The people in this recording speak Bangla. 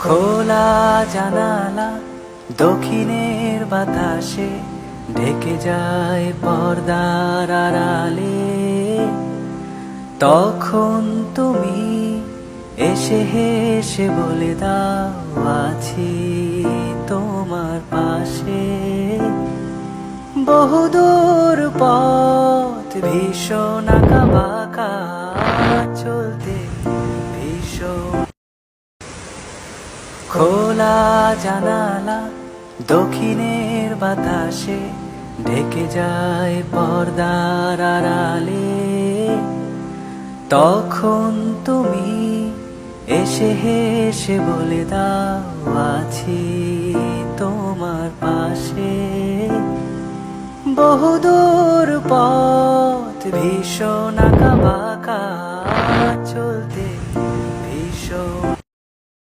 খোলা জানালা দক্ষিণের বাতাসে ঢেকে যায় পর্দার আড়ালে। তখন তুমি এসে হেসে বলে দাও, আছি তোমার পাশে। বহুদূর পথ ভীষণ আঁকা বাঁকা, চলতে ভীষণ। খোলা জানালা দক্ষিণের বাতাসে ঢেকে যায় পর্দার আড়ালে। তখন তুমি এসে হেসে বলে দাও, আছি তোমার পাশে। বহুদূর পথ ভীষণ আঁকা বাঁকা।